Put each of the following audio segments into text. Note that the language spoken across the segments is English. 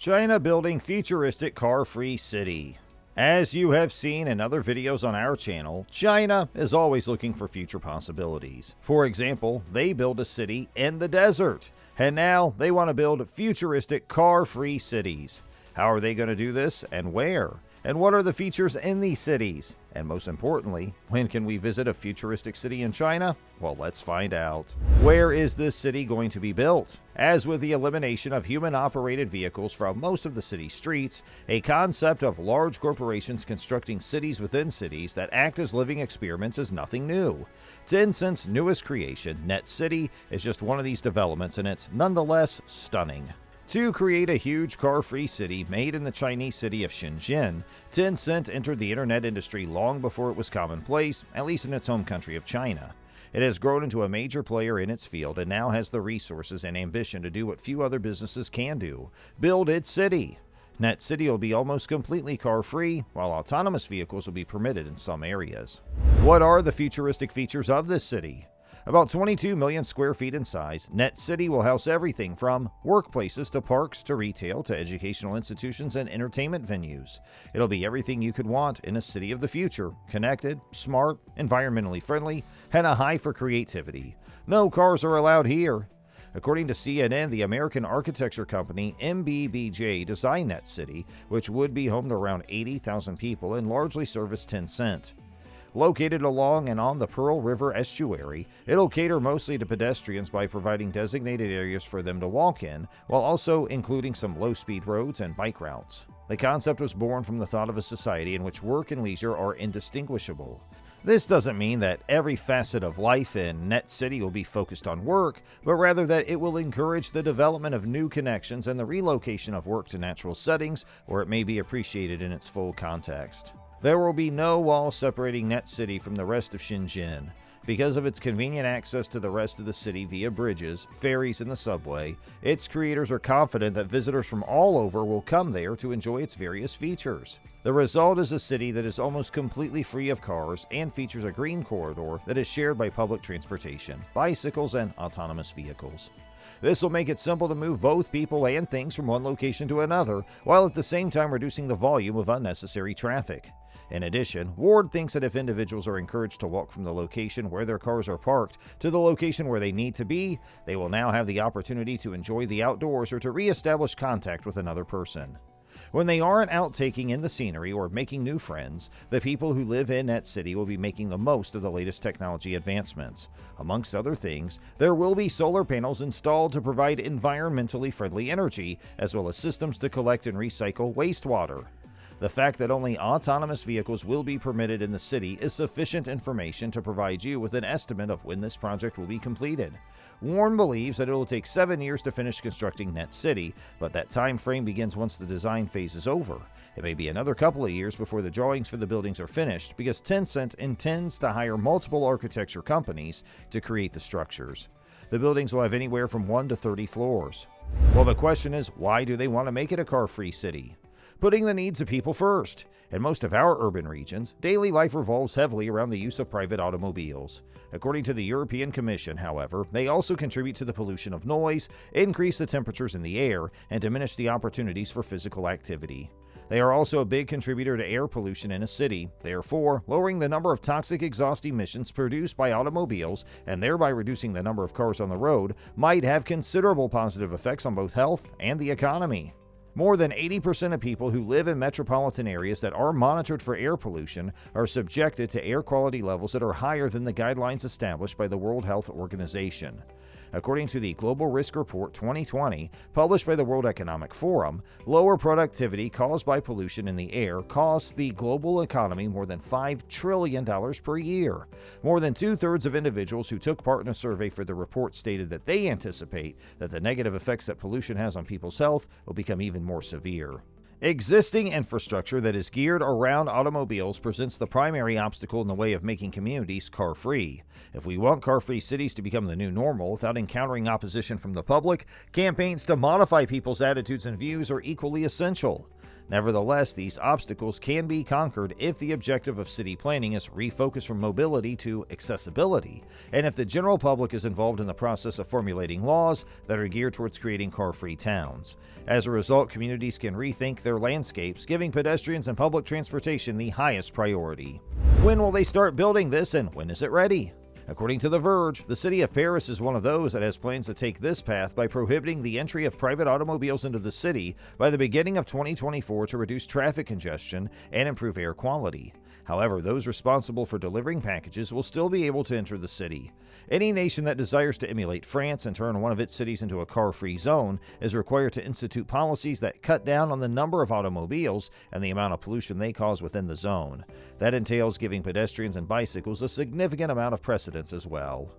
China building futuristic car-free city. As you have seen in other videos on our channel, China is always looking for future possibilities. For example, they build a city in the desert, and now they want to build futuristic car-free cities. How are they going to do this, and where? And what are the features in these cities? And most importantly, when can we visit a futuristic city in China? Well, let's find out. Where is this city going to be built? As with the elimination of human-operated vehicles from most of the city streets, a concept of large corporations constructing cities within cities that act as living experiments is nothing new. Tencent's newest creation, Net City, is just one of these developments, and it's nonetheless stunning. To create a huge car-free city made in the Chinese city of Shenzhen, Tencent entered the internet industry long before it was commonplace, at least in its home country of China. It has grown into a major player in its field and now has the resources and ambition to do what few other businesses can do: build its city. Net City will be almost completely car-free, while autonomous vehicles will be permitted in some areas. What are the futuristic features of this city? About 22 million square feet in size, Net City will house everything from workplaces to parks to retail to educational institutions and entertainment venues. It'll be everything you could want in a city of the future: connected, smart, environmentally friendly, and a high for creativity. No cars are allowed here. According to CNN, the American architecture company MBBJ designed Net City, which would be home to around 80,000 people and largely service Tencent. Located along and on the Pearl River estuary, it'll cater mostly to pedestrians by providing designated areas for them to walk in, while also including some low-speed roads and bike routes. The concept was born from the thought of a society in which work and leisure are indistinguishable. This doesn't mean that every facet of life in Net City will be focused on work, but rather that it will encourage the development of new connections and the relocation of work to natural settings where it may be appreciated in its full context. There will be no wall separating Net City from the rest of Shenzhen. Because of its convenient access to the rest of the city via bridges, ferries, and the subway, its creators are confident that visitors from all over will come there to enjoy its various features. The result is a city that is almost completely free of cars and features a green corridor that is shared by public transportation, bicycles, and autonomous vehicles. This will make it simple to move both people and things from one location to another, while at the same time reducing the volume of unnecessary traffic. In addition, Ward thinks that if individuals are encouraged to walk from the location where their cars are parked to the location where they need to be, they will now have the opportunity to enjoy the outdoors or to re-establish contact with another person. When they aren't out taking in the scenery or making new friends, the people who live in Net City will be making the most of the latest technology advancements. Amongst other things, there will be solar panels installed to provide environmentally friendly energy, as well as systems to collect and recycle wastewater. The fact that only autonomous vehicles will be permitted in the city is sufficient information to provide you with an estimate of when this project will be completed. Warren believes that it will take 7 years to finish constructing Net City, but that time frame begins once the design phase is over. It may be another couple of years before the drawings for the buildings are finished, because Tencent intends to hire multiple architecture companies to create the structures. The buildings will have anywhere from 1 to 30 floors. Well, the question is, why do they want to make it a car-free city? Putting the needs of people first. In most of our urban regions, daily life revolves heavily around the use of private automobiles. According to the European Commission, however, they also contribute to the pollution of noise, increase the temperatures in the air, and diminish the opportunities for physical activity. They are also a big contributor to air pollution in a city. Therefore, lowering the number of toxic exhaust emissions produced by automobiles and thereby reducing the number of cars on the road might have considerable positive effects on both health and the economy. More than 80% of people who live in metropolitan areas that are monitored for air pollution are subjected to air quality levels that are higher than the guidelines established by the World Health Organization. According to the Global Risk Report 2020, published by the World Economic Forum, lower productivity caused by pollution in the air costs the global economy more than $5 trillion per year. More than two-thirds of individuals who took part in a survey for the report stated that they anticipate that the negative effects that pollution has on people's health will become even more severe. Existing infrastructure that is geared around automobiles presents the primary obstacle in the way of making communities car-free. If we want car-free cities to become the new normal without encountering opposition from the public, campaigns to modify people's attitudes and views are equally essential. Nevertheless, these obstacles can be conquered if the objective of city planning is refocused from mobility to accessibility, and if the general public is involved in the process of formulating laws that are geared towards creating car-free towns. As a result, communities can rethink their landscapes, giving pedestrians and public transportation the highest priority. When will they start building this, and when is it ready? According to The Verge, the city of Paris is one of those that has plans to take this path by prohibiting the entry of private automobiles into the city by the beginning of 2024 to reduce traffic congestion and improve air quality. However, those responsible for delivering packages will still be able to enter the city. Any nation that desires to emulate France and turn one of its cities into a car-free zone is required to institute policies that cut down on the number of automobiles and the amount of pollution they cause within the zone. That entails giving pedestrians and bicycles a significant amount of precedence as well.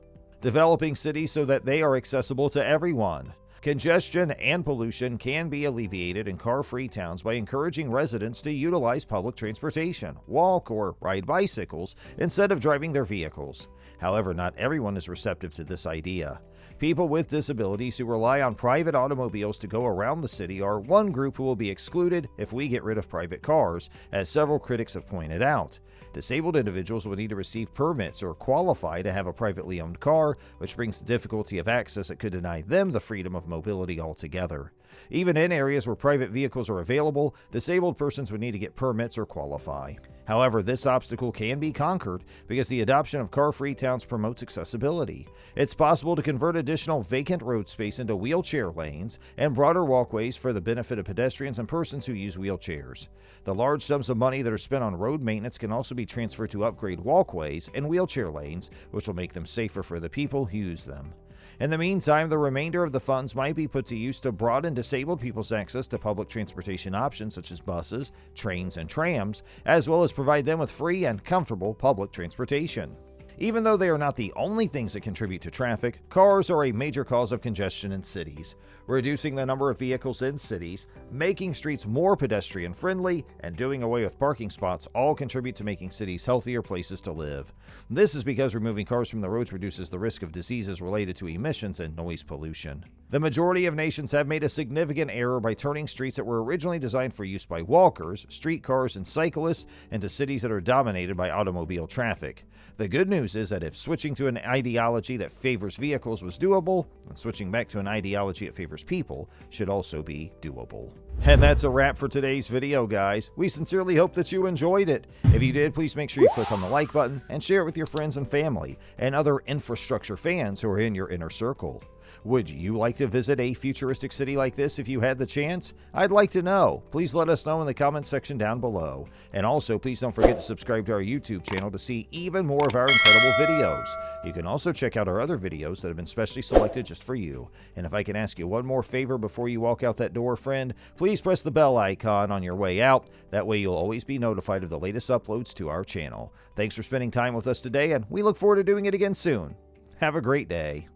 Developing cities so that they are accessible to everyone. Congestion and pollution can be alleviated in car-free towns by encouraging residents to utilize public transportation, walk, or ride bicycles instead of driving their vehicles. However, not everyone is receptive to this idea. People with disabilities who rely on private automobiles to go around the city are one group who will be excluded if we get rid of private cars, as several critics have pointed out. Disabled individuals will need to receive permits or qualify to have a privately owned car, which brings the difficulty of access that could deny them the freedom of mobility altogether. Even in areas where private vehicles are available, disabled persons would need to get permits or qualify. However, this obstacle can be conquered because the adoption of car-free towns promotes accessibility. It's possible to convert additional vacant road space into wheelchair lanes and broader walkways for the benefit of pedestrians and persons who use wheelchairs. The large sums of money that are spent on road maintenance can also be transferred to upgrade walkways and wheelchair lanes, which will make them safer for the people who use them. In the meantime, the remainder of the funds might be put to use to broaden disabled people's access to public transportation options such as buses, trains, and trams, as well as provide them with free and comfortable public transportation. Even though they are not the only things that contribute to traffic, cars are a major cause of congestion in cities. Reducing the number of vehicles in cities, making streets more pedestrian-friendly, and doing away with parking spots all contribute to making cities healthier places to live. This is because removing cars from the roads reduces the risk of diseases related to emissions and noise pollution. The majority of nations have made a significant error by turning streets that were originally designed for use by walkers, streetcars, and cyclists into cities that are dominated by automobile traffic. The good news is that if switching to an ideology that favors vehicles was doable, then switching back to an ideology that favors people should also be doable. And that's a wrap for today's video, guys. We sincerely hope that you enjoyed it. If you did, please make sure you click on the like button and share it with your friends and family and other infrastructure fans who are in your inner circle. Would you like to visit a futuristic city like this if you had the chance? I'd like to know. Please let us know in the comments section down below. And also, please don't forget to subscribe to our YouTube channel to see even more of our incredible videos. You can also check out our other videos that have been specially selected just for you. And if I can ask you one more favor before you walk out that door, friend, please press the bell icon on your way out. That way you'll always be notified of the latest uploads to our channel. Thanks for spending time with us today, and we look forward to doing it again soon. Have a great day.